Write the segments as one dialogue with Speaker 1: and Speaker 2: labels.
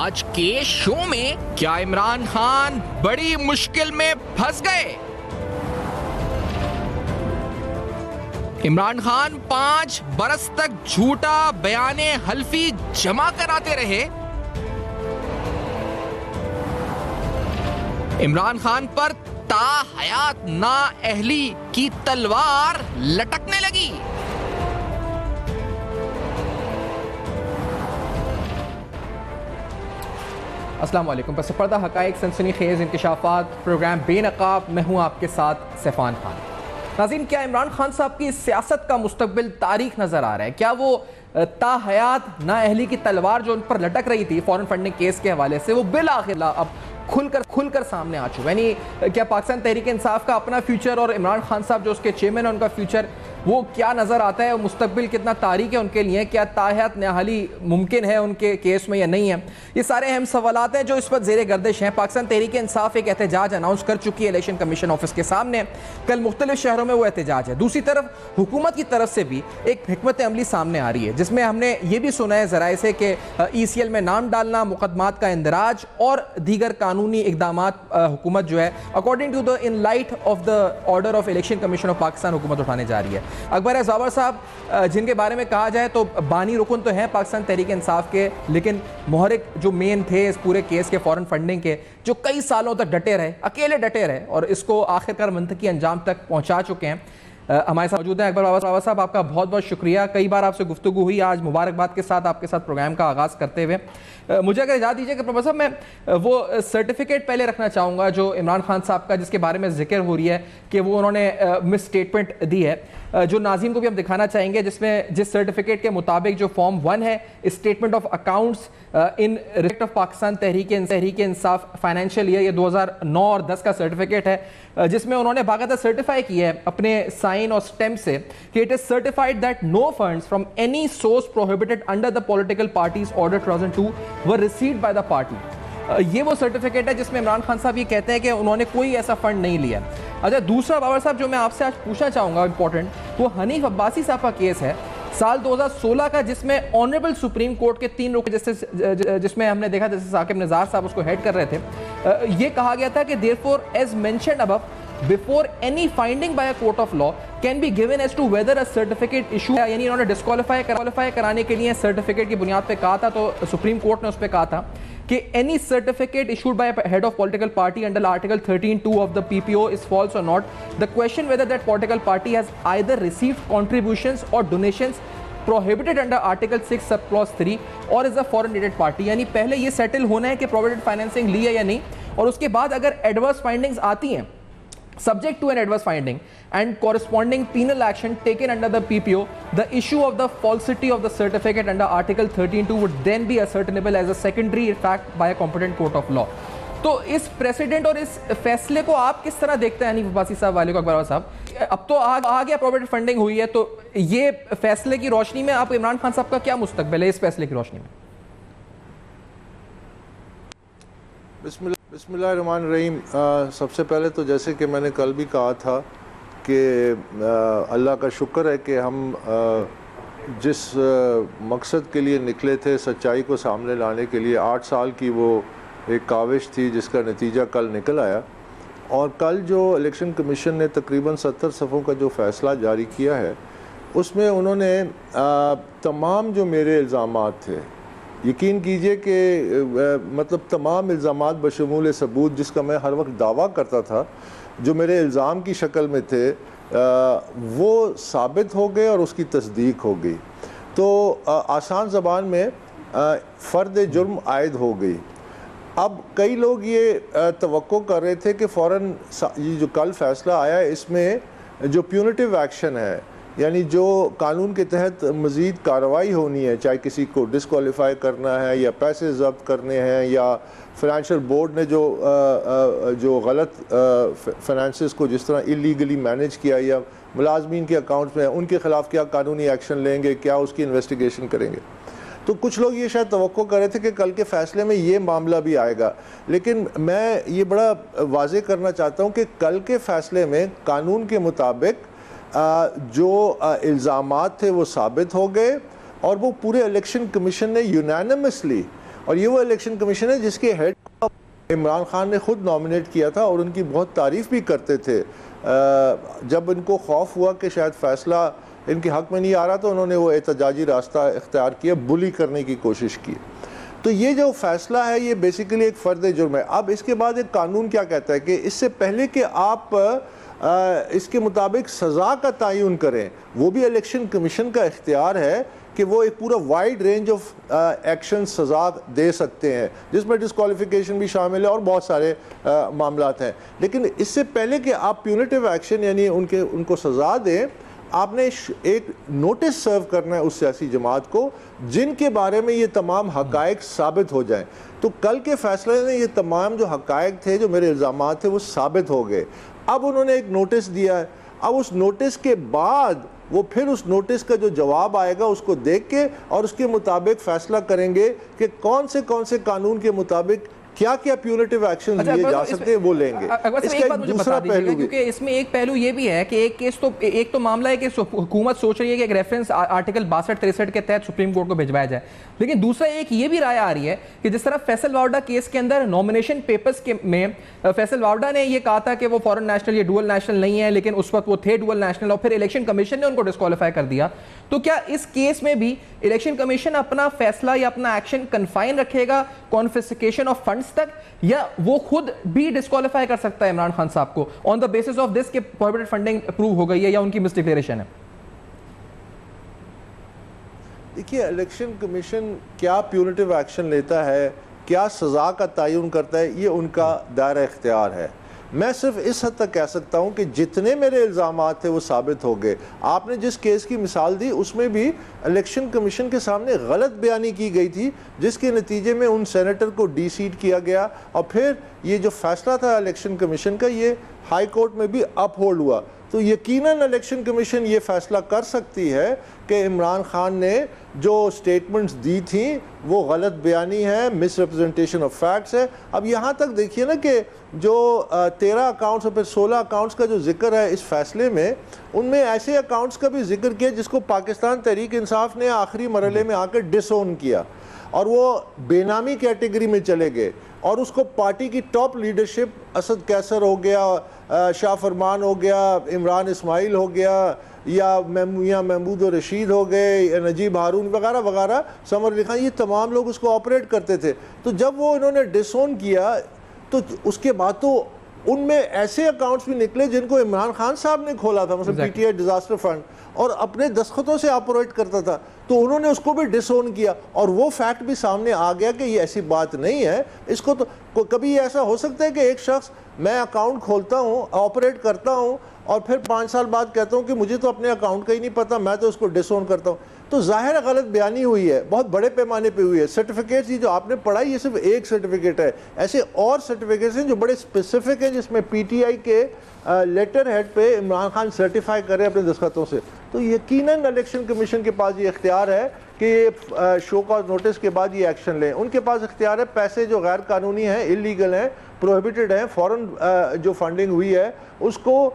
Speaker 1: آج کے شو میں کیا عمران خان بڑی مشکل میں پھنس گئے؟ عمران خان 5 برس تک جھوٹا بیان حلفی جمع کراتے رہے. عمران خان پر تا حیات نااہلی کی تلوار لٹکنے لگی.
Speaker 2: السلام علیکم. پس پردہ حقائق، سنسنی خیز انکشافات، پروگرام بے نقاب. میں ہوں آپ کے ساتھ سیفان خان. ناظرین، کیا عمران خان صاحب کی سیاست کا مستقبل تاریخ نظر آ رہا ہے؟ کیا وہ تا حیات نااہلی کی تلوار جو ان پر لٹک رہی تھی فورن فنڈنگ کیس کے حوالے سے، وہ بالآخر اب کھل کر سامنے آ چکا ہے؟ یعنی کیا پاکستان تحریک انصاف کا اپنا فیوچر اور عمران خان صاحب جو اس کے چیئرمین ہیں ان کا فیوچر وہ کیا نظر آتا ہے؟ مستقبل کتنا تاریک ہے ان کے لیے؟ کیا تا حیات نااہلی ممکن ہے ان کے کیس میں یا نہیں ہے؟ یہ سارے اہم سوالات ہیں جو اس وقت زیر گردش ہیں. پاکستان تحریک انصاف ایک احتجاج اناؤنس کر چکی ہے الیکشن کمیشن آفس کے سامنے. کل مختلف شہروں میں وہ احتجاج ہے. دوسری طرف حکومت کی طرف سے بھی ایک حکمت عملی سامنے آ رہی ہے جس میں ہم نے یہ بھی سنا ہے ذرائع سے کہ ای سی ایل میں نام ڈالنا، مقدمات کا اندراج اور دیگر قانونی اقدامات حکومت جو ہے according to the in light of the order of election commission of Pakistan حکومت اٹھانے جا رہی ہے. اکبر زاور صاحب جن کے بارے میں کہا جائے تو بانی رکن تو ہیں پاکستان تحریک انصاف کے، لیکن محرک جو مین تھے اس پورے کیس کے فورن فنڈنگ کے، جو کئی سالوں تک ڈٹے رہے، اکیلے ڈٹے رہے اور اس کو آخرکار منطقی انجام تک پہنچا چکے ہیں. ہمارے ساتھ موجود ہیں اکبر باوا صاحب. آپ کا بہت بہت شکریہ. کئی بار آپ سے گفتگو ہوئی، آج مبارکباد کے ساتھ آپ کے ساتھ پروگرام کا آغاز کرتے ہوئے مجھے اگر اجازت دیجیے کہ پروفیسر صاحب میں وہ سرٹیفکیٹ پہلے رکھنا چاہوں گا جو عمران خان صاحب کا، جس کے بارے میں ذکر ہو رہی ہے کہ وہ انہوں نے مس اسٹیٹمنٹ دی ہے، جو ناظرین کو بھی ہم دکھانا چاہیں گے، جس میں جس سرٹیفکیٹ کے مطابق جو فارم 1 ہے statement of accounts in respect of Pakistan Tehreek Insaf financial year, یہ 2009 اور 10 کا سرٹیفکیٹ ہے، جس میں انہوں نے باقاعدہ سرٹیفائی کیا ہے اپنے سائن اور سٹیمپ سے کہ it is certified that no funds from any source prohibited under the political parties order 2002 were received by the party. یہ وہ سرٹیفکیٹ ہے جس میں عمران خان صاحب یہ کہتے ہیں کہ انہوں نے کوئی ایسا فنڈ نہیں لیا. اچھا، دوسرا باور صاحب جو میں آپ سے آج پوچھنا چاہوں گا امپورٹنٹ، وہ حنیف عباسی صاحب کا کیس ہے سال 2016 کا، جس میں آنریبل سپریم کورٹ کے 3 جس میں ہم نے دیکھا جیسے ثاقب نزار صاحب اس کو ہیڈ کر رہے تھے، یہ کہا گیا تھا کہ therefore as mentioned above before any finding by a court of law can be given as to whether a certificate issue، یعنی انہوں نے ڈسکوالیفائی کرانے کے لیے سرٹیفکیٹ کی بنیاد پہ کہا تھا، تو سپریم کورٹ نے اس پہ کہا تھا کہ any certificate issued by a head of political party under Article 13(2) of the PPO is false or not. The question whether that political party has either received contributions or donations prohibited under Article 6 subclause 3 or is a foreign related party، یعنی پہلے یہ settle ہونا ہے کہ prohibited financing لی ہے یا نہیں، اور اس کے بعد اگر adverse findings آتی ہیں subject to an adverse finding and corresponding penal action taken under the PPO, the issue of the falsity of the certificate under Article 13(2) would then be ascertainable as a secondary fact by a competent court of law. تو اس president اور اس فیصلے کو آپ کس طرح دیکھتے ہیں حنیف عباسی صاحب والے کو؟ اکبر صاحب، اب تو آ گیا پروپرٹی فنڈنگ ہوئی ہے، تو یہ فیصلے کی روشنی میں آپ عمران خان صاحب کا کیا مستقبل ہے اس فیصلے کی روشنی میں؟
Speaker 3: بسم اللہ الرحمن الرحیم. سب سے پہلے تو جیسے کہ میں نے کل بھی کہا تھا کہ اللہ کا شکر ہے کہ ہم جس مقصد کے لیے نکلے تھے، سچائی کو سامنے لانے کے لیے، 8 سال کی وہ ایک کاوش تھی جس کا نتیجہ کل نکل آیا. اور کل جو الیکشن کمیشن نے تقریباً 70 صفحوں کا جو فیصلہ جاری کیا ہے، اس میں انہوں نے تمام جو میرے الزامات تھے، یقین کیجئے کہ مطلب تمام الزامات بشمول ثبوت، جس کا میں ہر وقت دعویٰ کرتا تھا، جو میرے الزام کی شکل میں تھے، وہ ثابت ہو گئے اور اس کی تصدیق ہو گئی. تو آسان زبان میں فرد جرم عائد ہو گئی. اب کئی لوگ یہ توقع کر رہے تھے کہ فوراً یہ جو کل فیصلہ آیا ہے اس میں جو پیونیٹیو ایکشن ہے، یعنی جو قانون کے تحت مزید کارروائی ہونی ہے، چاہے کسی کو ڈسکوالیفائی کرنا ہے یا پیسے ضبط کرنے ہیں یا فائنینشیل بورڈ نے جو غلط فائنانسز کو جس طرح اللیگلی مینیج کیا یا ملازمین کے اکاؤنٹس میں، ان کے خلاف کیا قانونی ایکشن لیں گے، کیا اس کی انویسٹیگیشن کریں گے. تو کچھ لوگ یہ شاید توقع کر رہے تھے کہ کل کے فیصلے میں یہ معاملہ بھی آئے گا، لیکن میں یہ بڑا واضح کرنا چاہتا ہوں کہ کل کے فیصلے میں قانون کے مطابق جو الزامات تھے وہ ثابت ہو گئے، اور وہ پورے الیکشن کمیشن نے یونینمسلی اور یہ وہ الیکشن کمیشن ہے جس کے ہیڈ عمران خان نے خود نامنیٹ کیا تھا اور ان کی بہت تعریف بھی کرتے تھے. جب ان کو خوف ہوا کہ شاید فیصلہ ان کے حق میں نہیں آ رہا تو انہوں نے وہ احتجاجی راستہ اختیار کیا, بلی کرنے کی کوشش کی. تو یہ جو فیصلہ ہے یہ بیسیکلی ایک فرد جرم ہے. اب اس کے بعد ایک قانون کیا کہتا ہے کہ اس سے پہلے کہ آپ اس کے مطابق سزا کا تعین کریں, وہ بھی الیکشن کمیشن کا اختیار ہے کہ وہ ایک پورا وائڈ رینج آف ایکشن سزا دے سکتے ہیں, جس میں ڈسکوالیفیکیشن بھی شامل ہے اور بہت سارے معاملات ہیں. لیکن اس سے پہلے کہ آپ پیونیٹیو ایکشن یعنی ان کو سزا دیں, آپ نے ایک نوٹس سرو کرنا ہے اس سیاسی جماعت کو جن کے بارے میں یہ تمام حقائق ثابت ہو جائیں. تو کل کے فیصلے میں یہ تمام جو حقائق تھے, جو میرے الزامات تھے, وہ ثابت ہو گئے. اب انہوں نے ایک نوٹس دیا ہے. اب اس نوٹس کے بعد وہ پھر اس نوٹس کا جو جواب آئے گا اس کو دیکھ کے اور اس کے مطابق فیصلہ کریں گے کہ کون سے قانون کے مطابق کیا کیا پیونیٹیو ایکشن لیے جا سکتے ہیں وہ لیں گے. اس کا ایک دوسرا پہلو بھی,
Speaker 2: کیونکہ اس میں ایک پہلو یہ بھی ہے کہ ایک تو معاملہ ہے کہ حکومت سوچ رہی ہے کہ ایک ریفرنس آرٹیکل 62-63 کے تحت سپریم کورٹ کو بھجوایا جائے, لیکن دوسرا ایک یہ بھی رائے آ رہی ہے کہ جس طرح فیصل واوڈا کیس کے اندر نومینیشن پیپرز میں فیصل واوڈا نے یہ کہا تھا کہ وہ فورن نیشنل یا ڈوئل نیشنل نہیں ہے, لیکن اس وقت وہ تھے ڈوئل نیشنل, اور پھر الیکشن کمیشن نے ان کو ڈسکوالیفائی کر دیا. تو کیا اس کیس میں بھی الیکشن کمیشن اپنا فیصلہ یا اپنا ایکشن کنفائن رکھے گا کانفسکیشن آف فنڈز تک, یا وہ خود بھی ڈسکوالیفائی کر سکتا ہے عمران خان صاحب کو آن دا بیسس آف دس کہ پروہیبٹڈ فنڈنگ اپروو ہو گئی ہے یا ان کی مس ڈکلیریشن ہے؟
Speaker 3: دیکھیے الیکشن کمیشن کیا پیونیٹیو ایکشن لیتا ہے, کیا سزا کا تعین کرتا ہے, یہ ان کا دائرہ اختیار ہے. میں صرف اس حد تک کہہ سکتا ہوں کہ جتنے میرے الزامات تھے وہ ثابت ہو گئے. آپ نے جس کیس کی مثال دی اس میں بھی الیکشن کمیشن کے سامنے غلط بیانی کی گئی تھی, جس کے نتیجے میں ان سینیٹر کو ڈی سیٹ کیا گیا, اور پھر یہ جو فیصلہ تھا الیکشن کمیشن کا یہ ہائی کورٹ میں بھی اپ ہولڈ ہوا. تو یقیناً الیکشن کمیشن یہ فیصلہ کر سکتی ہے کہ عمران خان نے جو سٹیٹمنٹس دی تھیں وہ غلط بیانی ہے, مس ریپرزنٹیشن آف فیکٹس ہے. اب یہاں تک دیکھیے نا کہ جو 13 اکاؤنٹس اور پھر 16 اکاؤنٹس کا جو ذکر ہے اس فیصلے میں, ان میں ایسے اکاؤنٹس کا بھی ذکر کیا جس کو پاکستان تحریک انصاف نے آخری مرحلے میں آ کر ڈس اون کیا, اور وہ بے نامی کیٹیگری میں چلے گئے, اور اس کو پارٹی کی ٹاپ لیڈرشپ اسد کیسر ہو گیا, شاہ فرمان ہو گیا, عمران اسماعیل ہو گیا, یا محمود و رشید ہو گئے, نجیب ہارون وغیرہ وغیرہ, سمر علی خان, یہ تمام لوگ اس کو آپریٹ کرتے تھے. تو جب وہ انہوں نے ڈس اون کیا تو اس کے بعد تو ان میں ایسے اکاؤنٹس بھی نکلے جن کو عمران خان صاحب نے کھولا تھا, مثلا پی ٹی آئی ڈیزاسٹر فنڈ, اور اپنے دستخطوں سے آپریٹ کرتا تھا, تو انہوں نے اس کو بھی ڈس اون کیا, اور وہ فیکٹ بھی سامنے آ گیا کہ یہ ایسی بات نہیں ہے. اس کو تو کبھی ایسا ہو سکتا ہے کہ ایک شخص میں اکاؤنٹ کھولتا ہوں, آپریٹ کرتا ہوں, اور پھر 5 سال بعد کہتا ہوں کہ مجھے تو اپنے اکاؤنٹ کا ہی نہیں پتا, میں تو اس کو ڈس اون کرتا ہوں. تو ظاہر غلط بیانی ہوئی ہے, بہت بڑے پیمانے پہ ہوئی ہے. سرٹیفکیٹس یہ جو آپ نے پڑھا یہ صرف ایک سرٹیفکیٹ ہے, ایسے اور سرٹیفکیٹس ہیں جو بڑے اسپیسیفک ہیں, جس میں پی ٹی آئی کے لیٹر ہیڈ پہ عمران خان سرٹیفائی کرے اپنے دستخطوں سے. تو یقیناً الیکشن کمیشن کے پاس یہ اختیار ہے کہ یہ شو کاز نوٹس کے بعد یہ ایکشن لیں. ان کے پاس اختیار ہے پیسے جو غیر قانونی ہیں, اللیگل ہیں, پروہیبٹڈ ہیں, فورن جو فنڈنگ ہوئی ہے اس کو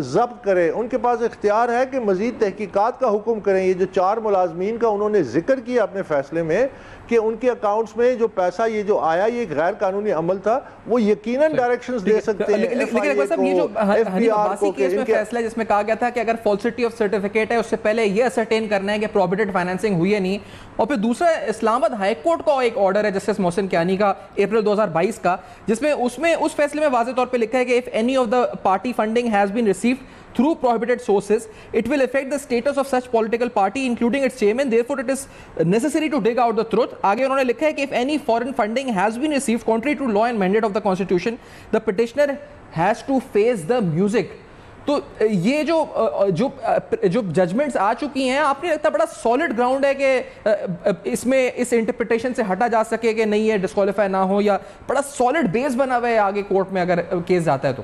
Speaker 3: ضبط کریں. ان کے پاس اختیار ہے کہ مزید تحقیقات کا حکم کریں. یہ جو 4 ملازمین کا انہوں نے ذکر کیا اپنے فیصلے میں کہ ان کے اکاؤنٹس میں جو پیسہ یہ جو آیا یہ ایک غیر قانونی عمل تھا, وہ یقیناً ڈائریکشنز دے سکتے ہیں.
Speaker 2: لیکن اکبر صاحب یہ جو حنیف عباسی کیس میں فیصلہ جس میں کہا گیا تھا کہ اگر فالسٹی آف سرٹیفکیٹ ہے اس سے پہلے یہ اسرٹین کرنا ہے کہ پروہیبٹڈ فائنینسنگ ہوئی ہے نہیں. اور پھر دوسرا اسلام آباد ہائی کورٹ کا ایک آرڈر ہے جسٹس محسن کیانی کا اپریل 2022 کا, جس میں اس فیصلے میں واضح طور پہ لکھا ہے کہ if any of the party funding has been received through prohibited sources, it will affect the status of such political party including its chairman, therefore it is necessary to dig out the truth. آگے انہوں نے لکھا ہے کہ if any foreign funding has been received contrary to law and mandate of the constitution, the petitioner has to face the music. تو یہ جو judgements آ چکی ہیں, آپ نے لگتا بڑا سالڈ گراؤنڈ ہے کہ اس میں اس انٹرپریٹیشن سے ہٹا جا سکے کہ نہیں ہے ڈسکوالیفائی نہ ہو, یا بڑا سالڈ بیس بنا ہوا ہے آگے کورٹ میں اگر کیس جاتا ہے تو؟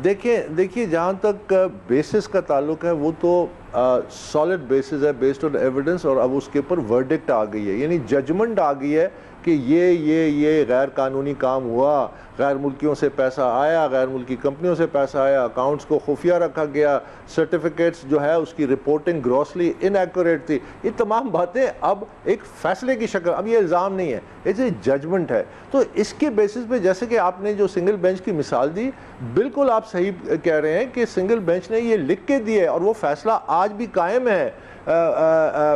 Speaker 3: دیکھیے جہاں تک بیسس کا تعلق ہے وہ تو سالڈ بیسز ہے بیسڈ آن ایویڈنس, اور اب اس کے اوپر ورڈکٹ آ گئی ہے, یعنی ججمنٹ آ گئی ہے کہ یہ غیر قانونی کام ہوا, غیر ملکیوں سے پیسہ آیا, غیر ملکی کمپنیوں سے پیسہ آیا, اکاؤنٹس کو خفیہ رکھا گیا, سرٹیفکیٹس جو ہے اس کی رپورٹنگ گراسلی ان ایکوریٹ تھی. یہ تمام باتیں اب ایک فیصلے کی شکل, اب یہ الزام نہیں ہے, یہ ججمنٹ ہے. تو اس کے بیسس پہ جیسے کہ آپ نے جو سنگل بینچ کی مثال دی, بالکل آپ صحیح کہہ رہے ہیں کہ سنگل بینچ نے یہ لکھ کے دی ہے اور وہ فیصلہ آج بھی قائم ہے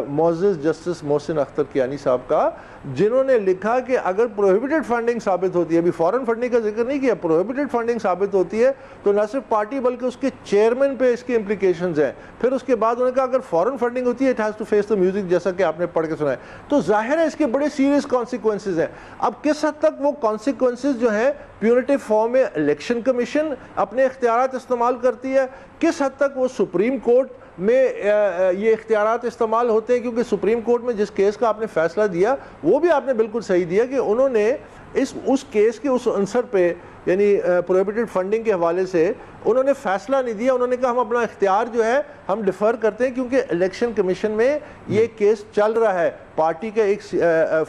Speaker 3: معزز جسٹس محسن اختر کیانی صاحب کا, جنہوں نے لکھا کہ اگر پروہیبٹڈ فنڈنگ ثابت ہوتی ہے, ابھی فورن فنڈنگ کا ذکر نہیں کیا, پروہیبٹڈ فنڈنگ ثابت ہوتی ہے تو نہ صرف پارٹی بلکہ اس کے چیئرمین پہ اس کی امپلیکیشنز ہیں. پھر اس کے بعد انہوں نے کہا اگر فورن فنڈنگ ہوتی ہے it has to face the music, جیسا کہ آپ نے پڑھ کے سنا ہے, تو ظاہر ہے اس کے بڑے سیریس کانسیکوینسز ہیں. اب کس حد تک وہ کانسیکوینسز جو ہیں پیونیٹیو فارم میں الیکشن کمیشن اپنے اختیارات استعمال کرتی ہے, کس حد تک وہ سپریم کورٹ میں یہ اختیارات استعمال ہوتے ہیں, کیونکہ سپریم کورٹ میں جس کیس کا آپ نے فیصلہ دیا وہ بھی آپ نے بالکل صحیح دیا کہ انہوں نے اس کیس کے اس عنصر پہ یعنی پروہیبٹڈ فنڈنگ کے حوالے سے انہوں نے فیصلہ نہیں دیا. انہوں نے کہا ہم اپنا اختیار جو ہے ہم ڈیفر کرتے ہیں کیونکہ الیکشن کمیشن میں یہ کیس چل رہا ہے, پارٹی کا ایک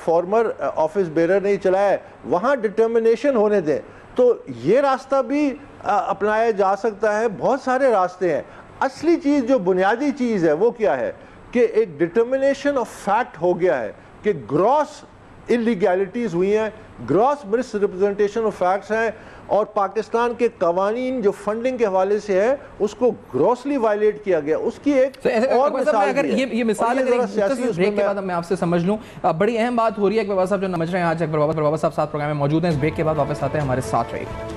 Speaker 3: فارمر آفس بیرر نے چلایا ہے, وہاں ڈٹرمنیشن ہونے دیں. تو یہ راستہ بھی اپنایا جا سکتا ہے, بہت سارے راستے ہیں. اصلی چیز جو بنیادی چیز ہے وہ کیا ہے کہ ایک ڈٹرمنیشن آف فیکٹ ہو گیا ہے کہ گراس انلیگیلٹیز ہوئی ہیں, gross misrepresentation of facts ہیں, اور پاکستان کے قوانین جو فنڈنگ کے حوالے سے ہے اس کو گراسلی وائلیٹ کیا گیا. اس کی ایک اور مثال
Speaker 2: اگر یہ مثال بریک کے بعد میں آپ سے سمجھ لوں, بڑی اہم بات ہو رہی ہے اکبر بابا صاحب جو سمجھ رہے ہیں, آج اکبر بابا صاحب ساتھ پروگرام میں موجود ہیں. اس بریک کے بعد واپس آتے ہیں, ہمارے ساتھ رہیے.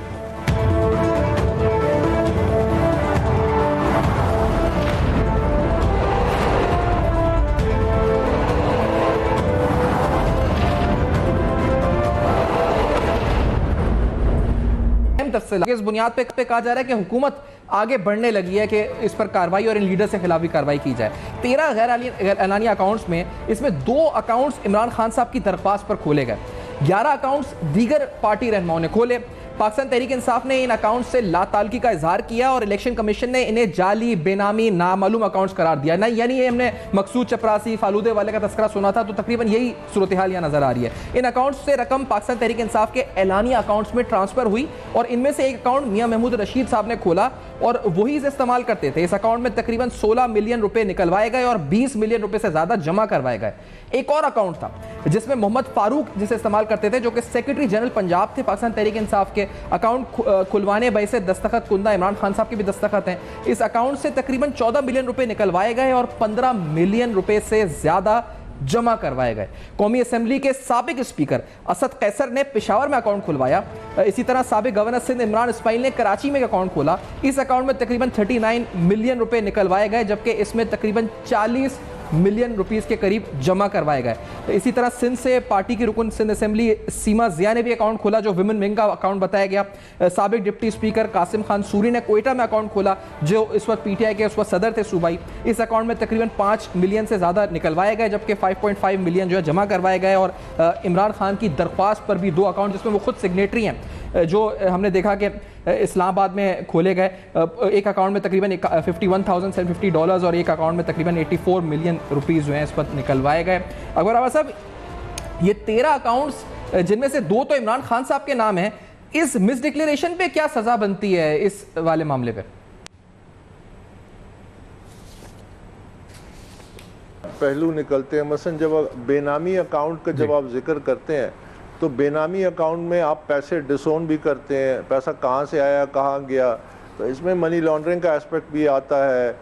Speaker 2: اس بنیاد پہ کہا جا رہا ہے کہ حکومت آگے بڑھنے لگی ہے کہ اس پر کاروائی اور ان لیڈر سے خلاف بھی کاروائی کی جائے. 13 غیر اعلانیہ اکاؤنٹس میں اس میں 2 اکاؤنٹس عمران خان صاحب کی درخواست پر کھولے گئے, 11 اکاؤنٹس دیگر پارٹی رہنماؤں نے کھولے. پاکستان تحریک انصاف نے ان اکاؤنٹ سے لا تعلقی کا اظہار کیا اور الیکشن کمیشن نے انہیں جعلی, بے نامی, نامعلوم اکاؤنٹس قرار دیا. یعنی یہ ہم نے مقصود چپراسی, فالودے والے کا تذکرہ سنا تھا, تو تقریباً یہی صورتحال یہاں نظر آ رہی ہے. ان اکاؤنٹس سے رقم پاکستان تحریک انصاف کے اعلانیہ اکاؤنٹس میں ٹرانسفر ہوئی اور ان میں سے ایک اکاؤنٹ میاں محمود رشید صاحب نے کھولا اور وہی اسے استعمال کرتے تھے. اس اکاؤنٹ میں تقریباً 16 ملین روپے نکلوائے گئے اور 20 ملین روپے سے زیادہ جمع کروائے گئے. ایک اور اکاؤنٹ تھا جس میں محمد فاروق جسے استعمال کرتے تھے, جو کہ سیکرٹری جنرل پنجاب تھے پاکستان تحریک انصاف کے. اکاؤنٹ کھلوانے بھائی سے دستخط کندہ عمران خان صاحب کے بھی دستخط ہیں. اس اکاؤنٹ سے تقریباً 14 ملین روپے نکلوائے گئے اور 15 ملین روپے سے زیادہ جمع کروائے گئے. قومی اسمبلی کے سابق اسپیکر اسد قیصر نے پشاور میں اکاؤنٹ کھلوایا. اسی طرح سابق گورنر سندھ عمران اسماعیل نے کراچی میں اکاؤنٹ کھولا. اس اکاؤنٹ میں تقریباً 39 ملین روپے نکلوائے گئے, جبکہ اس میں تقریباً 40 ملین روپیز کے قریب جمع کروائے گئے. اسی طرح سندھ سے پارٹی کی رکن سندھ اسمبلی سیما ضیاء نے بھی اکاؤنٹ کھولا, جو ویمن ونگ کا اکاؤنٹ بتایا گیا. سابق deputy speaker Qasim Khan sorry نے کوئٹہ میں اکاؤنٹ کھولا, جو اس وقت پی ٹی آئی کے اس وقت صدر تھے صوبائی. اس اکاؤنٹ میں تقریباً 5 ملین سے زیادہ نکلوائے گئے, جبکہ 5.5 ملین جو ہے جمع کروائے گئے. اور عمران خان کی درخواست پر بھی 2 اکاؤنٹ جس میں وہ خود سگنیٹری ہیں, جو ہم نے دیکھا کہ اسلام آباد میں کھولے گئے. ایک اکاؤنٹ میں تقریباً $51,750 اور ایک اکاؤنٹ میں تقریباً 84 ملین روپیز جو ہیں اس وقت نکلوائے گئے. اکبر بابا صاحب, یہ 13 اکاؤنٹس جن میں سے 2 تو عمران خان صاحب کے نام ہیں, اس مس ڈکلیریشن پہ کیا سزا بنتی ہے اس والے معاملے پہ؟
Speaker 3: پہلو نکلتے ہیں. مثلا جب بے نامی اکاؤنٹ کا جب آپ ذکر کرتے ہیں تو بے نامی اکاؤنٹ میں آپ پیسے ڈسون بھی کرتے ہیں, پیسہ کہاں سے آیا کہاں گیا, تو اس میں منی لانڈرنگ کا اسپیکٹ بھی آتا ہے,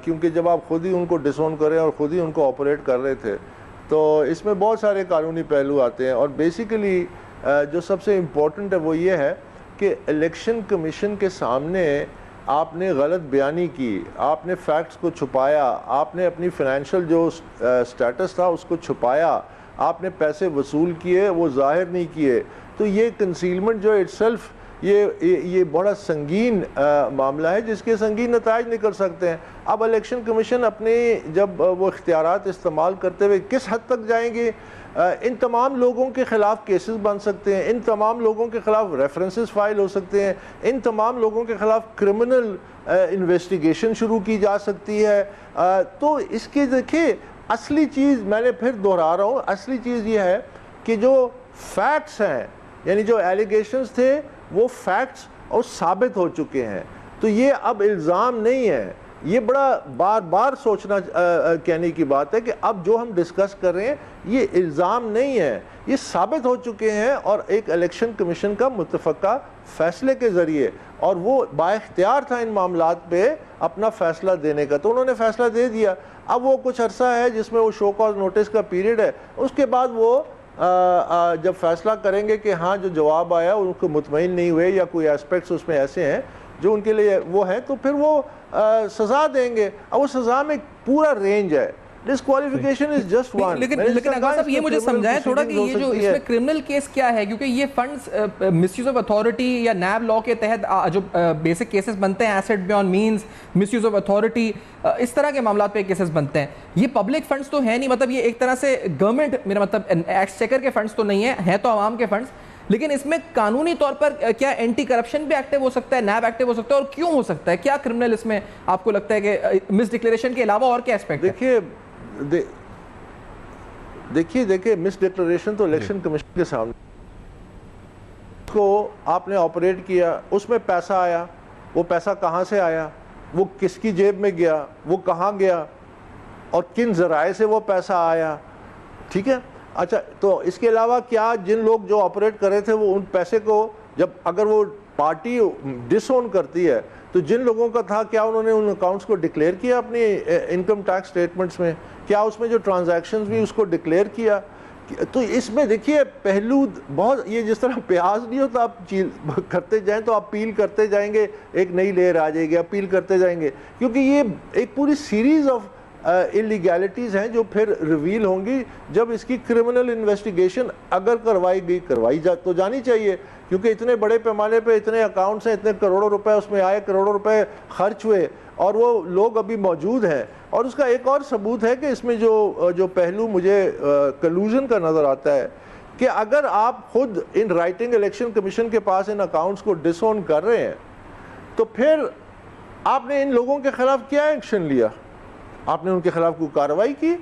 Speaker 3: کیونکہ جب آپ خود ہی ان کو ڈسون کریں اور خود ہی ان کو آپریٹ کر رہے تھے, تو اس میں بہت سارے قانونی پہلو آتے ہیں. اور بیسیکلی جو سب سے امپورٹنٹ ہے وہ یہ ہے کہ الیکشن کمیشن کے سامنے آپ نے غلط بیانی کی, آپ نے فیکٹس کو چھپایا, آپ نے اپنی فائنینشیل جو سٹیٹس تھا اس کو چھپایا, آپ نے پیسے وصول کیے وہ ظاہر نہیں کیے, تو یہ کنسیلمنٹ جو اٹ سیلف یہ بڑا سنگین معاملہ ہے جس کے سنگین نتائج نکل سکتے ہیں. اب الیکشن کمیشن اپنے جب وہ اختیارات استعمال کرتے ہوئے کس حد تک جائیں گے؟ ان تمام لوگوں کے خلاف کیسز بن سکتے ہیں, ان تمام لوگوں کے خلاف ریفرنسز فائل ہو سکتے ہیں, ان تمام لوگوں کے خلاف کرمنل انویسٹیگیشن شروع کی جا سکتی ہے. تو اس کے دیکھیں اصلی چیز میں نے پھر دہرا رہا ہوں, اصلی چیز یہ ہے کہ جو فیکٹس ہیں, یعنی جو ایلیگیشنز تھے وہ فیکٹس اور ثابت ہو چکے ہیں. تو یہ اب الزام نہیں ہے, یہ بڑا بار بار سوچنا کہنے کی بات ہے کہ اب جو ہم ڈسکس کر رہے ہیں یہ الزام نہیں ہے, یہ ثابت ہو چکے ہیں. اور ایک الیکشن کمیشن کا متفقہ فیصلے کے ذریعے, اور وہ با اختیار تھا ان معاملات پہ اپنا فیصلہ دینے کا, تو انہوں نے فیصلہ دے دیا. اب وہ کچھ عرصہ ہے جس میں وہ شو کاز نوٹس کا پیریڈ ہے, اس کے بعد وہ جب فیصلہ کریں گے کہ ہاں جو جواب آیا ان کو مطمئن نہیں ہوئے یا کوئی ایسپیکٹس اس میں ایسے ہیں جو ان کے لیے وہ ہیں, تو پھر وہ سزا دیں گے. اور وہ سزا میں پورا رینج ہے. Disqualification is just one.
Speaker 2: لیکن اقبال صاحب یہ مجھے سمجھائیں تھوڑا کہ یہ جو اس میں کرمنل کیس کیا ہے, کیونکہ یہ funds misuse of authority یا نیب لا کے تحت جو بیسک کیسز بنتے ہیں, asset beyond means, misuse of authority, اس طرح کے معاملات پہ کیسز بنتے ہیں. یہ پبلک فنڈز تو ہیں نہیں, مطلب یہ ایک طرح سے گورنمنٹ, میرا مطلب ایکسچیکر کے فنڈز تو نہیں ہیں تو عوام کے فنڈز. لیکن اس میں قانونی طور پر کیا اینٹی کرپشن بھی ایکٹیو ہو سکتا ہے, نیب ایکٹیو ہو سکتا ہے, اور کیوں ہو سکتا ہے؟ کیا کرمنل اس میں آپ کو لگتا ہے کہ مس ڈکلیریشن کے علاوہ اور کیا اسپیکٹ ہے؟
Speaker 3: دیکھیے مس ڈکلیریشن تو الیکشن کمیشن کے سامنے کو آپ نے آپریٹ کیا, اس میں پیسہ آیا, وہ پیسہ کہاں سے آیا, وہ کس کی جیب میں گیا, وہ کہاں گیا, اور کن ذرائع سے وہ پیسہ آیا. ٹھیک ہے, اچھا تو اس کے علاوہ کیا جن لوگ جو آپریٹ کر رہے تھے وہ ان پیسے کو جب اگر وہ پارٹی ڈس اون کرتی ہے تو جن لوگوں کا تھا کیا انہوں نے ان اکاؤنٹس کو ڈکلیئر کیا اپنی انکم ٹیکس سٹیٹمنٹس میں؟ کیا اس میں جو ٹرانزیکشنز بھی اس کو ڈکلیئر کیا؟ تو اس میں دیکھیے پہلو بہت, یہ جس طرح پیاز نہیں ہوتا, آپ کرتے جائیں تو آپ پیل کرتے جائیں گے, ایک نئی لیئر آ جائے گی, آپ پیل کرتے جائیں گے, کیونکہ یہ ایک پوری سیریز آف انلیگیلٹیز ہیں جو پھر ریویل ہوں گی جب اس کی کرمنل انویسٹیگیشن اگر کروائی تو جانی چاہیے, کیونکہ اتنے بڑے پیمانے پہ اتنے اکاؤنٹس ہیں, اتنے کروڑوں روپے اس میں آئے, کروڑوں روپے خرچ ہوئے, اور وہ لوگ ابھی موجود ہیں. اور اس کا ایک اور ثبوت ہے کہ اس میں جو پہلو مجھے کلوژن کا نظر آتا ہے کہ اگر آپ خود ان رائٹنگ الیکشن کمیشن کے پاس ان اکاؤنٹس کو ڈس اون کر رہے ہیں تو پھر آپ نے ان لوگوں کے خلاف کیا ایکشن لیا؟ آپ نے ان کے خلاف کوئی کارروائی کی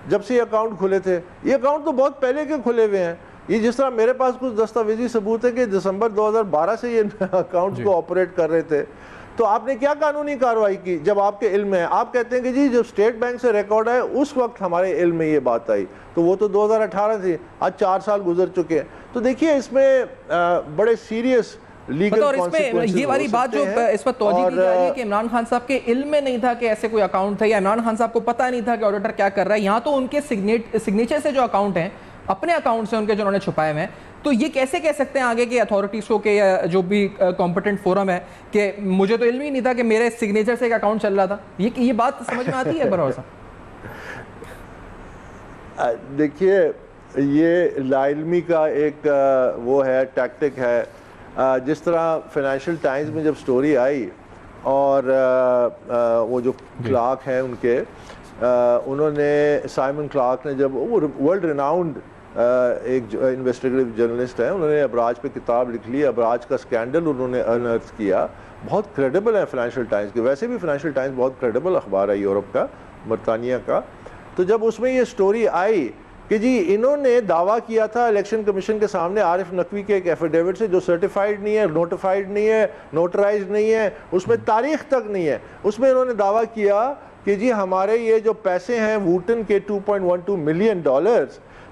Speaker 3: جب سے یہ اکاؤنٹ کھلے تھے؟ یہ اکاؤنٹ تو بہت پہلے کے کھلے ہوئے ہیں. یہ جس طرح میرے پاس کچھ دستاویزی ثبوت ہے کہ دسمبر 2012 سے یہ اکاؤنٹس کو آپریٹ کر رہے تھے, تو آپ نے کیا قانونی کارروائی کی جب آپ کے علم میں؟ آپ کہتے ہیں کہ جی جب اسٹیٹ بینک سے ریکارڈ ہے اس وقت ہمارے علم میں یہ بات آئی, تو وہ تو 2018 تھی, آج 4 سال گزر چکے ہیں. تو دیکھیے اس میں بڑے سیریس لیگل
Speaker 2: اور اس میں یہ والی بات جو اس پر توجہ دی جا رہی ہے کہ عمران خان صاحب کے علم میں نہیں تھا کہ ایسے کوئی اکاؤنٹ تھا, یا عمران خان صاحب کو پتہ نہیں تھا کہ آڈیٹر کیا کر رہا ہے. یہاں تو ان کے سگنیچر سے جو اکاؤنٹ ہیں, اپنے اکاؤنٹ سے ان کے جو انہوں نے چھپائے ہوئے ہیں, تو یہ کیسے کہہ سکتے ہیں آگے کے اتھارٹیز کو کہ یا جو بھی کمپیٹنٹ فورم ہے کہ مجھے تو علم ہی نہیں تھا کہ میرے سگنیچر سے ایک اکاؤنٹ چل رہا تھا؟ یہ بات سمجھ میں آتی ہے بھروسہ؟
Speaker 3: دیکھیے یہ لا علمی کا ایک وہ ہے, ٹیکٹک ہے. جس طرح فائنینشیل ٹائمز میں جب سٹوری آئی اور وہ جو کلارک ہیں ان کے, انہوں نے سائمن کلارک نے جب وہ ورلڈ ریناؤنڈ ایک انویسٹیگیٹو جرنلسٹ ہیں, انہوں نے ابراج پہ کتاب لکھ لی, ابراج کا سکینڈل انہوں نے انرتھ کیا. بہت کریڈیبل ہے فائنینشیل ٹائمز کے, ویسے بھی فائنینشیل ٹائمز بہت کریڈیبل اخبار ہے یورپ کا, برطانیہ کا. تو جب اس میں یہ سٹوری آئی کہ جی انہوں نے دعویٰ کیا تھا الیکشن کمیشن کے سامنے عارف نقوی کے ایک ایفیڈیوٹ سے جو سرٹیفائیڈ نہیں ہے, نوٹیفائیڈ نہیں ہے, نوٹرائزڈ نہیں ہے, اس میں تاریخ تک نہیں ہے, اس میں انہوں نے دعویٰ کیا کہ جی ہمارے یہ جو پیسے ہیں ووٹن کے $2.12 ملین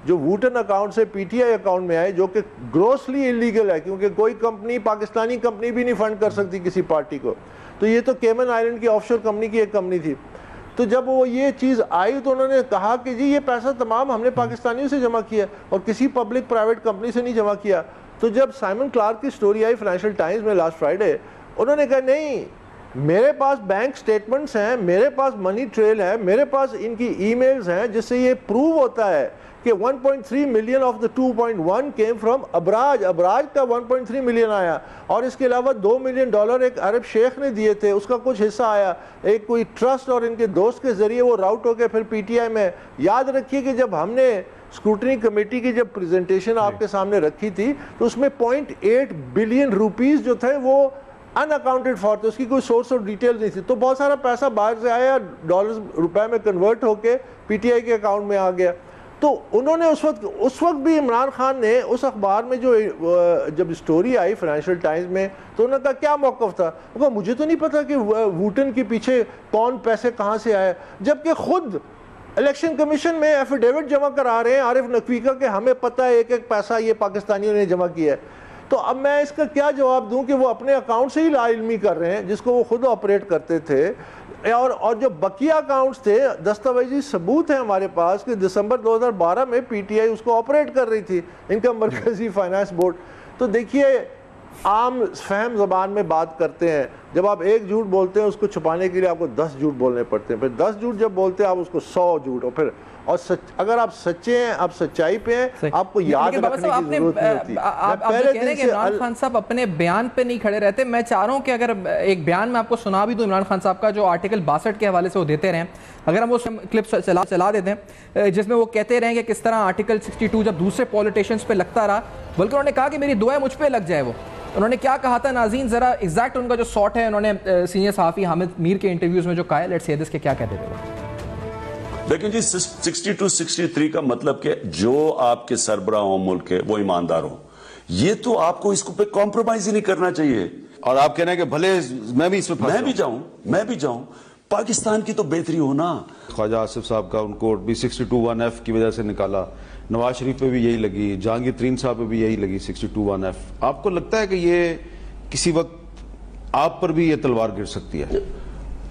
Speaker 3: جو ووٹن اکاؤنٹ سے پی ٹی آئی اکاؤنٹ میں آئے, جو کہ گروسلی انلیگل ہے, کیونکہ کوئی کمپنی, پاکستانی کمپنی بھی نہیں فنڈ کر سکتی کسی پارٹی کو. تو یہ تو کیمن آئلینڈ کی آف شور کمپنی کی ایک کمپنی تھی. تو جب وہ یہ چیز آئی تو انہوں نے کہا کہ جی یہ پیسہ تمام ہم نے پاکستانیوں سے جمع کیا اور کسی پبلک پرائیویٹ کمپنی سے نہیں جمع کیا. تو جب سائمن کلارک کی سٹوری آئی فائنینشیل ٹائمز میں لاسٹ فرائیڈے, انہوں نے کہا نہیں میرے پاس بینک سٹیٹمنٹس ہیں, میرے پاس منی ٹریل ہے, میرے پاس ان کی ای میلز ہیں جس سے یہ پروو ہوتا ہے کہ 1.3 million of the 2.1 came from Abraaj کا 1.3 ملین آیا, اور اس کے علاوہ $2 ملین ایک عرب شیخ نے دیے تھے, اس کا کچھ حصہ آیا ایک کوئی ٹرسٹ اور ان کے دوست کے ذریعے, وہ راؤٹ ہو کے پھر پی ٹی آئی میں. یاد رکھیے کہ جب ہم نے اسکروٹنی کمیٹی کی جب پریزنٹیشن آپ کے سامنے رکھی تھی تو اس میں 0.8 بلین روپیز جو تھے وہ ان اکاؤنٹڈ فار تھے, اس کی کوئی سورس اور ڈیٹیل نہیں تھی. تو بہت سارا پیسہ باہر سے آیا, ڈالرز روپے میں کنورٹ ہو کے پی ٹی آئی کے اکاؤنٹ میں آ گیا. تو انہوں نے اس وقت بھی عمران خان نے اس اخبار میں جو جب سٹوری آئی فائنینشیل ٹائمز میں, تو انہوں نے کہا کیا موقف تھا, وہ کہا مجھے تو نہیں پتا کہ ووٹن کے پیچھے کون پیسے کہاں سے آئے, جبکہ خود الیکشن کمیشن میں ایفیڈیوٹ جمع کرا رہے ہیں عارف نقوی کا کہ ہمیں پتہ ہے ایک ایک پیسہ یہ پاکستانیوں نے جمع کیا ہے. تو اب میں اس کا کیا جواب دوں کہ وہ اپنے اکاؤنٹ سے ہی لا علمی کر رہے ہیں جس کو وہ خود آپریٹ کرتے تھے, اور جو بقیہ اکاؤنٹس تھے دستاویزی ثبوت ہے ہمارے پاس کہ دسمبر 2012 میں پی ٹی آئی اس کو آپریٹ کر رہی تھی, ان کا مرکزی فائنانس بورڈ. تو دیکھیے عام فہم زبان میں بات کرتے ہیں, جب آپ ایک جھوٹ بولتے ہیں اس کو چھپانے کے لیے آپ کو 10 جھوٹ بولنے پڑتے ہیں, پھر 10 جھوٹ جب بولتے ہیں آپ اس کو 100 جھوٹ, اور پھر اگر آپ سچے ہیں, آپ سچائی پہ ہیں, آپ کو یاد رکھنے کی ضرورت نہیں ہوتی.
Speaker 2: آپ جو کہہ رہے ہیں کہ عمران خان صاحب اپنے بیان پہ نہیں کھڑے رہتے, میں چاہ رہا ہوں کہ اگر ایک بیان میں آپ کو سنا بھی دوں عمران خان صاحب کا جو آرٹیکل 62 کے حوالے سے وہ دیتے رہے, اگر ہم وہ کلپ چلا دیتے ہیں جس میں وہ کہتے رہے کہ کس طرح آرٹیکل 62 جب دوسرے پولیٹیشنز پہ لگتا رہا, بلکہ انہوں نے کہا کہ میری دعائیں مجھ پہ لگ جائے. وہ انہوں نے کیا کہا تھا ناظرین, ذرا ایگزیکٹ ان کا جو ساٹ ہے انہوں نے سینئر صحافی حامد میر کے انٹرویوز میں جو کہا ہے, لیٹس سی دس کہ کیا کہتے تھے.
Speaker 4: لیکن جی 62 63 کا مطلب کہ جو آپ کے سربراہ ہوں ملک کے وہ ایماندار ہوں, یہ تو آپ کو اس کو پہ کمپرومائز ہی نہیں کرنا چاہیے.
Speaker 5: اور آپ کہنا ہے کہ بھلے میں بھی اس میں
Speaker 4: میں بھی جاؤں, پاکستان کی تو بہتری ہونا.
Speaker 5: خواجہ آصف صاحب کا ان کو بھی 62(1)F کی وجہ سے نکالا, نواز شریف پہ بھی یہی لگی, جہانگیر ترین صاحب پہ بھی یہی لگی 62(1)F. آپ کو لگتا ہے کہ یہ کسی وقت آپ پر بھی یہ تلوار گر سکتی ہے؟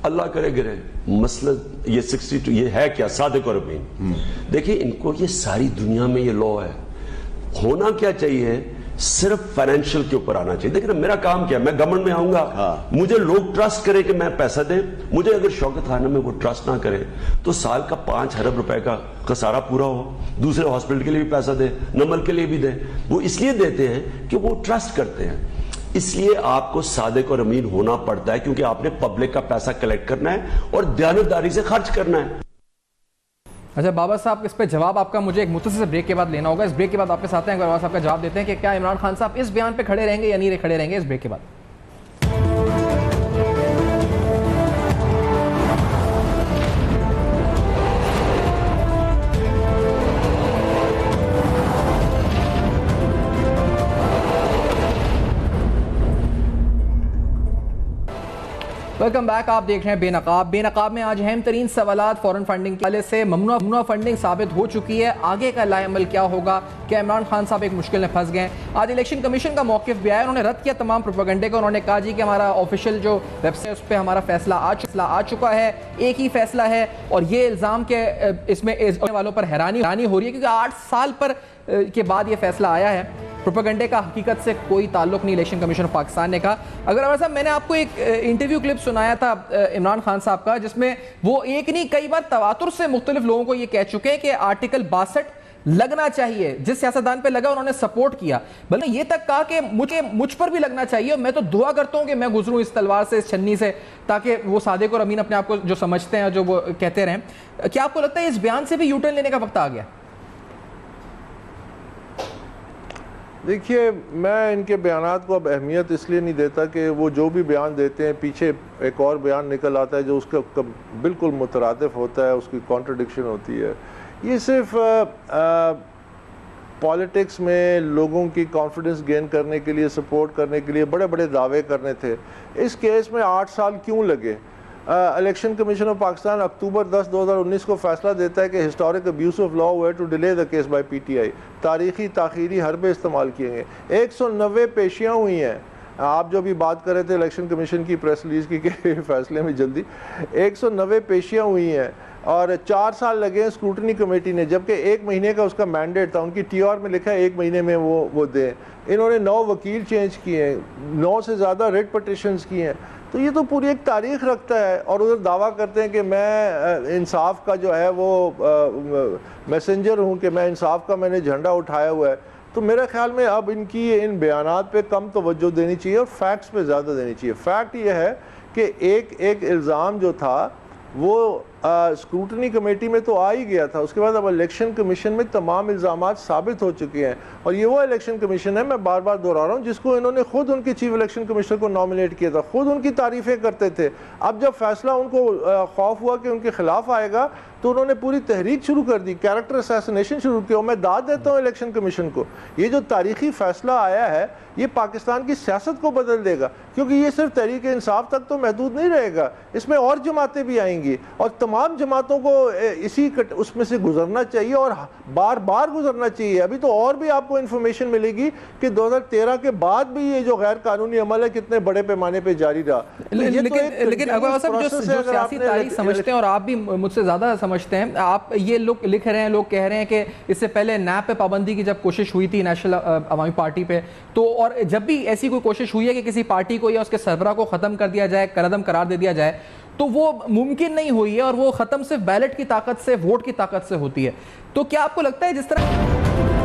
Speaker 4: اللہ کرے گرے. مسئلہ یہ 62 یہ ہے کیا, صادق اور امین. دیکھیں ان کو یہ ساری دنیا میں یہ لا ہے, ہونا کیا چاہیے صرف فائنینشیل کے اوپر آنا چاہیے. دیکھیں میرا کام کیا, میں گورنمنٹ میں آؤں گا, مجھے لوگ ٹرسٹ کریں کہ میں پیسہ دیں. مجھے اگر شوکت خانہ میں وہ ٹرسٹ نہ کرے تو سال کا 5 ارب روپے کا خسارہ پورا ہو, دوسرے ہاسپٹل کے لیے بھی پیسہ دیں, نمل کے لیے بھی دیں. وہ اس لیے دیتے ہیں کہ وہ ٹرسٹ کرتے ہیں. اس لیے آپ کو صادق اور امین ہونا پڑتا ہے, کیونکہ آپ نے پبلک کا پیسہ کلیکٹ کرنا ہے اور دیانتداری سے خرچ کرنا ہے.
Speaker 2: اچھا بابا صاحب, اس پہ جواب آپ کا مجھے ایک مختصر بریک کے بعد لینا ہوگا. اس بریک کے بعد آپ کے ساتھ ہیں, بابا صاحب کا جواب دیتے ہیں کہ کیا عمران خان صاحب اس بیان پہ کھڑے رہیں گے یا نہیں کھڑے رہیں گے. اس بریک کے بعد ویلکم بیک. آپ دیکھ رہے ہیں بے نقاب. بے نقاب میں آج اہم ترین سوالات فورن فنڈنگ کے حوالے سے. ممنوع فنڈنگ ثابت ہو چکی ہے, آگے کا لائے عمل کیا ہوگا, کیا عمران خان صاحب ایک مشکل میں پھنس گئے. آج الیکشن کمیشن کا موقف بھی آیا, انہوں نے رد کیا تمام پروپیگنڈے کو. انہوں نے کہا جی کہ ہمارا آفیشیل جو ویب سائٹ اس پہ ہمارا فیصلہ آ چکا ہے, ایک ہی فیصلہ ہے, اور یہ الزام کے اس میں والوں پر حیرانی ہو رہی ہے کیونکہ 8 سال کے بعد یہ فیصلہ آیا ہے. پروپیگنڈے کا حقیقت سے کوئی تعلق نہیں, الیکشن کمیشن آف پاکستان نے کہا. اگر عمر صاحب میں نے آپ کو ایک انٹرویو کلپ سنایا تھا عمران خان صاحب کا, جس میں وہ ایک نہیں کئی بار تواتر سے مختلف لوگوں کو یہ کہہ چکے ہیں کہ آرٹیکل 62 لگنا چاہیے. جس سیاستدان پہ لگا انہوں نے سپورٹ کیا, بلکہ یہ تک کہا کہ مجھ پر بھی لگنا چاہیے, اور میں تو دعا کرتا ہوں کہ میں گزروں اس تلوار سے, اس چھنی سے, تاکہ وہ صادق اور امین اپنے آپ کو جو سمجھتے ہیں جو وہ کہتے رہیں. کیا آپ کو لگتا ہے اس بیان سے بھی یو ٹرن لینے کا وقت آ گیا؟
Speaker 3: دیکھیے میں ان کے بیانات کو اب اہمیت اس لیے نہیں دیتا کہ وہ جو بھی بیان دیتے ہیں پیچھے ایک اور بیان نکل آتا ہے جو اس کا بالکل مترادف ہوتا ہے, اس کی کانٹرڈکشن ہوتی ہے. یہ صرف پالیٹکس میں لوگوں کی کانفیڈنس گین کرنے کے لیے, سپورٹ کرنے کے لیے بڑے بڑے دعوے کرنے تھے. اس کیس میں 8 سال کیوں لگے؟ الیکشن کمیشن آف پاکستان اکتوبر 10 2019 کو فیصلہ دیتا ہے کہ ہسٹورک ابیوز آف لا ہوئے to delay the case by P T I. تاریخی تاخیری حربے استعمال کیے گئے. 190 پیشیاں ہوئی ہیں. آپ جو بھی بات کر رہے تھے الیکشن کمیشن کی پریس ریلیز کی کہ فیصلے میں جلدی, 190 پیشیاں ہوئی ہیں اور 4 سال لگے ہیں اسکروٹنی کمیٹی نے, جبکہ 1 مہینے کا اس کا مینڈیٹ تھا. ان کی ٹی آر میں لکھا ہے 1 مہینے میں وہ دیں. انہوں نے 9 وکیل چینج کیے ہیں, 9 سے زیادہ ریٹ پٹیشنز کی ہیں. تو یہ تو پوری ایک تاریخ رکھتا ہے، اور ادھر دعویٰ کرتے ہیں کہ میں انصاف کا جو ہے وہ میسنجر ہوں، کہ میں انصاف کا میں نے جھنڈا اٹھایا ہوا ہے. تو میرے خیال میں اب ان کی ان بیانات پہ کم توجہ دینی چاہیے اور فیکٹس پہ زیادہ دینی چاہیے. فیکٹ یہ ہے کہ ایک الزام جو تھا وہ اسکروٹنی کمیٹی میں تو آ ہی گیا تھا، اس کے بعد اب الیکشن کمیشن میں تمام الزامات ثابت ہو چکے ہیں، اور یہ وہ الیکشن کمیشن ہے، میں بار بار دہرا رہا ہوں، جس کو انہوں نے خود ان کی چیف الیکشن کمشنر کو نامنیٹ کیا تھا، خود ان کی تعریفیں کرتے تھے. اب جب فیصلہ ان کو خوف ہوا کہ ان کے خلاف آئے گا تو انہوں نے پوری تحریک شروع کر دی، کیریکٹر اسیسنیشن شروع کیا. میں داد دیتا ہوں الیکشن کمیشن کو، یہ جو تاریخی فیصلہ آیا ہے یہ پاکستان کی سیاست کو بدل دے گا، کیونکہ یہ صرف تحریک انصاف تک تو محدود نہیں رہے گا، اس میں اور جماعتیں بھی آئیں گی، اور تمام جماعتوں کو اس میں سے گزرنا چاہیے، اور بار بار گزرنا چاہیے. ابھی تو اور بھی آپ کو انفارمیشن ملے گی کہ 2013 کے بعد بھی یہ جو غیر قانونی عمل ہے کتنے بڑے پیمانے پہ جاری رہا.
Speaker 2: لیکن اقبال صاحب جو سیاسی تاریخ سمجھتے ہیں، اور آپ بھی مجھ سے زیادہ سمجھتے ہیں، آپ یہ لوگ لکھ رہے ہیں، لوگ کہہ رہے ہیں کہ اس سے پہلے نیب پہ پابندی کی جب کوشش ہوئی تھی نیشنل عوامی پارٹی پہ، تو اور جب بھی ایسی کوئی کوشش ہوئی ہے کہ کسی پارٹی کو یا اس کے سربراہ کو ختم کر دیا جائے، کالعدم قرار دے دیا جائے، تو وہ ممکن نہیں ہوئی ہے، اور وہ ختم صرف بیلٹ کی طاقت سے، ووٹ کی طاقت سے ہوتی ہے. تو کیا آپ کو لگتا ہے جس طرح